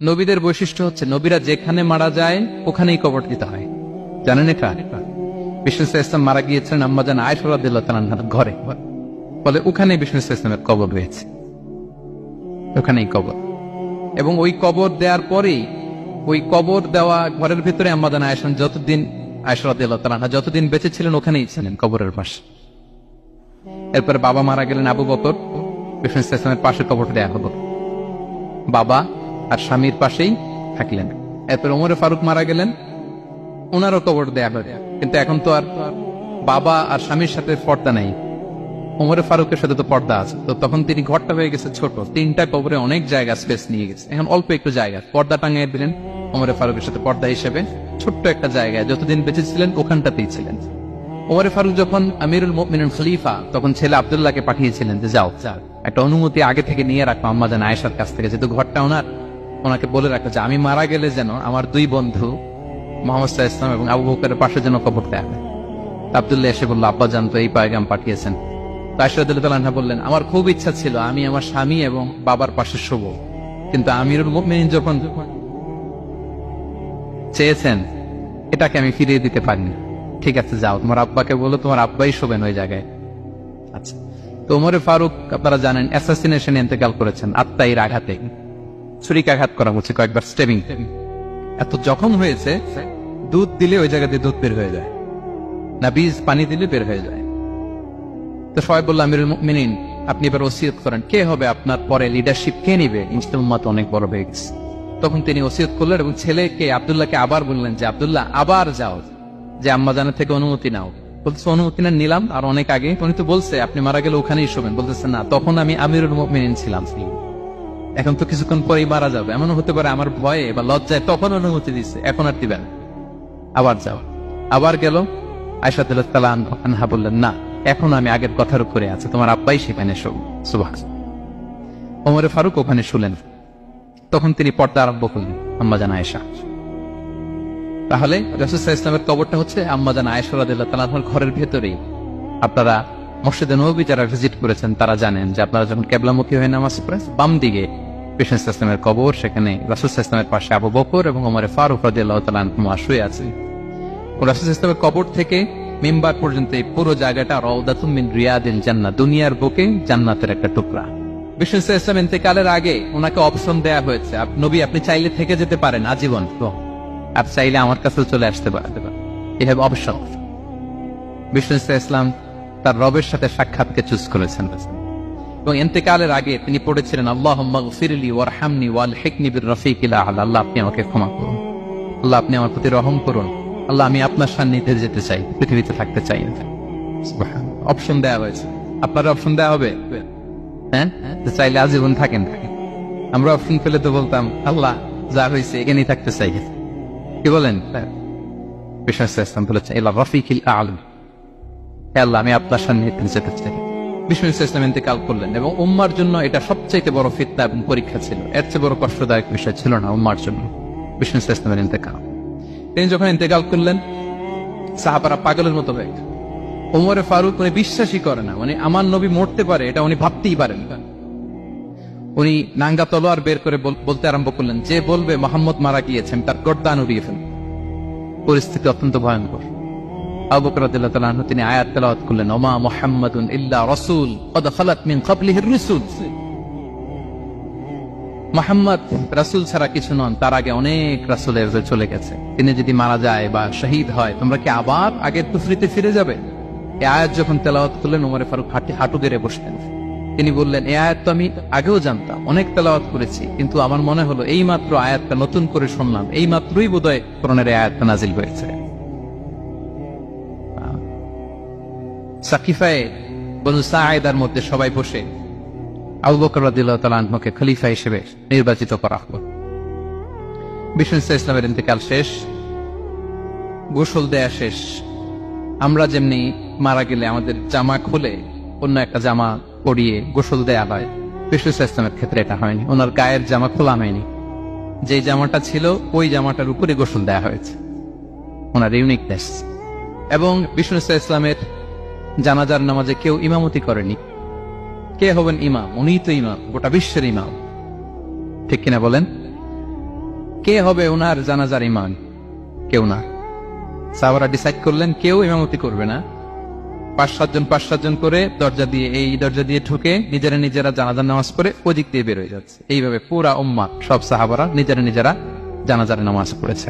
নবীদের বৈশিষ্ট্য হচ্ছে নবীরা যেখানে মারা যায় ওখানেই কবর দিতে হয়। জানেন এটা? বিষ্ণু ইসলাম মারা গিয়েছিলেন আম্মাজান আয়েশা রাদিয়াল্লাহু তাআলার ঘরে, ফলে ওখানে বিষ্ণু ইসলামের কবর রয়েছে, ওখানেই কবর। এবং ওই কবর দেওয়ার পরেই ওই কবর দেওয়া ঘরের ভিতরে আম্মাজান আয়েশা যতদিন আয়েশা রাদিয়াল্লাহু তাআলা যতদিন বেঁচে ছিলেন ওখানেই ছিলেন কবরের পাশে। এরপরে বাবা মারা গেলেন আবু বকর, বিষ্ণু ইসলামের পাশে কবর দেয়া হলো, বাবা আর স্বামীর পাশেই থাকলেন। এরপর ওমরে ফারুক মারা গেলেন, ওনারও কবর দেয়া হলো। কিন্তু এখন তো আর বাবা আর স্বামীর সাথে পর্দা নাই, ওমরে ফারুকের সাথে তো পর্দা আছে। তো তখন তিনি ঘরটা হয়ে গেছে ছোট, তিনটা কবরে অনেক জায়গা স্পেস নিয়ে গেছে। এখন অল্প একটু জায়গা পর্দা টাঙিয়ে দিলেন ওমরে ফারুকের সাথে পর্দা হিসেবে, ছোট্ট একটা জায়গায় যতদিন বেঁচে ছিলেন ওখানটাতেই ছিলেন। ওমরে ফারুক যখন আমিরুল মুমিনিন খলিফা, তখন ছেলে আব্দুল্লাহকে পাঠিয়েছিলেন যে যাও একটা অনুমতি আগে থেকে নিয়ে রাখো আম্মাজান আয়েশার কাছ থেকে, যেহেতু ঘরটা ওনার, ওনাকে বলে রাখো যে আমি মারা গেলে যেন আমার দুই বন্ধু মুহাম্মদ সাল্লাল্লাহু আলাইহি ওয়াসাল্লাম এবং আবু বকরের পাশে যেন কবর দেয়া হয়। আব্দুল্লাহ এসে বলল, আব্বা জান তো এই পায়গাম পাঠিয়েছেন। আয়েশা রাদিয়াল্লাহু তাআলা বললেন, আমার খুব ইচ্ছা ছিল আমি আমার স্বামী এবং বাবার পাশে শুব, কিন্তু আমিরুল মুমিনিন যখন চেয়েছেন এটাকে আমি ফিরিয়ে দিতে পারিনি। ঠিক আছে যাও, তোমার আব্বাকে বলো তোমার আব্বাই শোবেন ওই জায়গায়। আচ্ছা, তো ওমরে ফারুক আপনারা জানেন অ্যাসাসিনেশনে ইন্তেকাল করেছেন, আত্মাইর আঘাতে, ছুরিকাঘাত করা হচ্ছে কয়েকবার, স্টেবিং। এত জখম হয়েছে, দুধ দিলে ওই জায়গা দিয়ে দুধ বের হয়ে যায় না, বীজ পানি দিলে বের হয়ে যায়। তো সবাই বলল আমিরুল মুমিনিন আপনি এবার ওসিয়ত করেন, কে হবে আপনার পরে লিডারশিপ, কে নিবে, মুসলিম উম্মাত অনেক বড় হয়ে গেছে। তখন তিনি ওসিয়ত করলেন এবং ছেলেকে আব্দুল্লাহকে আবার বললেন যে আব্দুল্লাহ আবার যাও, যে আম্মাজানের থেকে অনুমতি নাও। বলতেছে অনুমতি না নিলাম আর অনেক আগে, উনি তো বলছে আপনি মারা গেলে ওখানেই শোবেন। বলতেছে না, তখন আমি আমিরুল মুমিনিন ছিলাম, এখন তো কিছুক্ষণ পরেই মারা যাবে, এমনও হতে পারে আমার ভয়ে বা লজ্জায় তখন অনুমতি দিচ্ছে, এখন আর দিবেন, আবার যাও। আবার গেল, আয়েশা রাদিয়াল্লাহু তাআলা আনহা বললেন না, এখন আমি আগের কথার উপরে আছে, তোমার আব্বাই সেখানে শোক। সুবহানাল্লাহ। ওমরে ফারুক ওখানে শুলেন, তখন তিনি পর্দা আরম্ভ করলেন আম্মাজান আয়েশা। তাহলে রাসূল সাল্লাল্লাহু আলাইহি ওয়াসাল্লামের কবরটা হচ্ছে আম্মাজান আয়েশা রাদিয়াল্লাহু তাআলা আনহার ঘরের ভেতরেই। আপনারা মসজিদে নববী যারা ভিজিট করেছেন তারা জানেন যে আপনারা যখন কিবলামুখী হয়ে নামাজ পড়েন, বাম দিকে বিষ্ণু সাল্লাল্লাহু আলাইহি ওয়াসাল্লামের কবর, সেখানে রাসূল সাল্লাল্লাহু আলাইহি ওয়াসাল্লামের পাশে আবু বকর এবং ওমর ফারুক রাদিয়াল্লাহু তাআলা আনহুমা শুয়ে আছেন। রাসূল সাল্লাল্লাহু আলাইহি ওয়াসাল্লামের কবর থেকে মিম্বার পর্যন্ত এই পুরো জায়গাটা রাউদাতুম মিন রিয়াদিল জান্নাহ, দুনিয়ার বুকে জান্নাতের একটা টুকরা। বিষ্ণু সাল্লাল্লাহু আলাইহি ওয়াসাল্লাম ইন্তেকালের আগে ওনাকে অপশন দেয়া হয়েছে, নবী আপনি চাইলে থেকে যেতে পারেন আজীবন, তো আর চাইলে আমার কাছে চলে আসতে পারেন, এই হ্যাভ অপশন। বিষ্ণু সাল্লাল্লাহু আলাইহি ওয়াসাল্লাম তার রবের সাথে সাক্ষাৎকে চুজ করেছেন এবং ইন্তেকালের আগে তিনি পড়েছিলেন আল্লাহুম্মা গফিরলি ওয়ারহামনি ওয়ালহিকনি বির রফিকিল আ'লা, আল্লাহ আপনি আমাকে ক্ষমা করুন, আল্লাহ আপনি আমার প্রতি রহম করুন, আল্লাহ আমি আপনার সান্নিধ্যে যেতে চাই, পৃথিবীতে থাকতে চাই না। সুবহানাল্লাহ। অপশন দেয়া হয়েছে, আপনার অপশন দেয়া হবে, হ্যাঁ চাইলে আজীবন থাকেন। আমরা অপশন পেলে তো বলতাম আল্লাহ যা হয়েছে এখানেই থাকতে চাই, কি বলেন? বিষ্ণু সাল্লাল্লাহু আলাইহি ওয়াসাল্লাম বলেছেন ইলা রফিকিল আ'লা, হে আল্লাহ আমি আপনার সান্নিধ্যে যেতে চাই। বিষ্ণু সাল্লাল্লাহু আলাইহি ওয়াসাল্লাম ইন্তেকাল করলেন এবং উম্মার জন্য এটা সবচাইতে বড় ফিতনা এবং পরীক্ষা ছিল, এর চেয়ে বড় কষ্টদায়ক বিষয় ছিল না উম্মার জন্য বিষ্ণু সাল্লাল্লাহু আলাইহি ওয়াসাল্লামের ইন্তেকাল। তিনি যখন ইন্তেকাল করলেন সাহাবারা পাগলের মতো হয়ে গেল। ওমরে ফারুক উনি বিশ্বাসই করে না, মানে আমার নবী মরতে পারে এটা উনি ভাবতেই পারেন না। উনি নাঙ্গা তলোয়ার বের করে বলতে আরম্ভ করলেন, যে বলবে মুহাম্মদ মারা গিয়েছেন তার গর্দান উড়িয়ে ফেলবে। পরিস্থিতি অত্যন্ত ভয়ঙ্কর। আবু বকর রাদিয়াল্লাহু তাআলা আনহু তিনি আয়াত তেলাওয়াত করলেন, ওমা মুহাম্মাদুন ইল্লা রাসূল ক্বাদ খালাত মিন ক্বাবলিহির রুসুল, মুহাম্মদ রাসূল ছাড়া কিছু নন, তার আগে অনেক রাসূল চলে গেছে, তিনি যদি মারা যায় বা শহীদ হয় তোমরা কি আবার আগের কুফরিতে ফিরে যাবে? এই আয়াত যখন তেলাওয়াত করলেন ওমরে ফারুক হাঁটু গেড়ে বসলেন। তিনি বললেন এই আয়াত তো আমি আগেও জানতাম, অনেক তেলাওয়াত করেছি, কিন্তু আমার মনে হলো এই মাত্র আয়াতটা নতুন করে শুনলাম, এই মাত্রই বোধহয় কোরআনের এই আয়াতটা নাজিল হয়েছে। সাকিফায়ে বনু সাঈদার মধ্যে সবাই বসে আবু বকর রাদিয়াল্লাহু তাআলা আনহুকে খলিফা হিসেবে নির্বাচিত করা হলো। বিষ্ণু সাল্লাল্লাহু আলাইহি ওয়াসাল্লামের ইন্তেকাল শেষ, গোসল দেয়া শেষ। আমরা যেমনি মারা গেলে আমাদের জামা খুলে অন্য একটা জামা পরিয়ে গোসল দেয়া হয়, বিষ্ণু সাল্লাল্লাহু আলাইহি ওয়াসাল্লামের ক্ষেত্রে এটা হয়নি, ওনার গায়ের জামা খোলা হয়নি, যে জামাটা ছিল ওই জামাটার উপরে গোসল দেয়া হয়েছে, ওনার ইউনিকনেস। এবং বিষ্ণু সাল্লাল্লাহু আলাইহি ওয়াসাল্লামের জানাজার নামাজে কেউ ইমামতি করেনি। কে হবেন ইমাম? উনিই তো ইমাম, গোটা বিশ্বের ইমাম, ঠিক কিনা বলেন? কে হবে ওনার জানাজার ইমাম? কেউ না। সাহাবারা ডিসাইড করলেন কেউ ইমামতি করবে না। 5-7 জন করে দরজা দিয়ে, এই দরজা দিয়ে ঢুকে নিজেরা জানাজার নামাজ পড়ে ওদিক দিয়ে বের হয়ে যাচ্ছে। এইভাবে পুরা উম্মাহ সব সাহাবারা নিজেরা জানাজার নামাজ পড়েছে।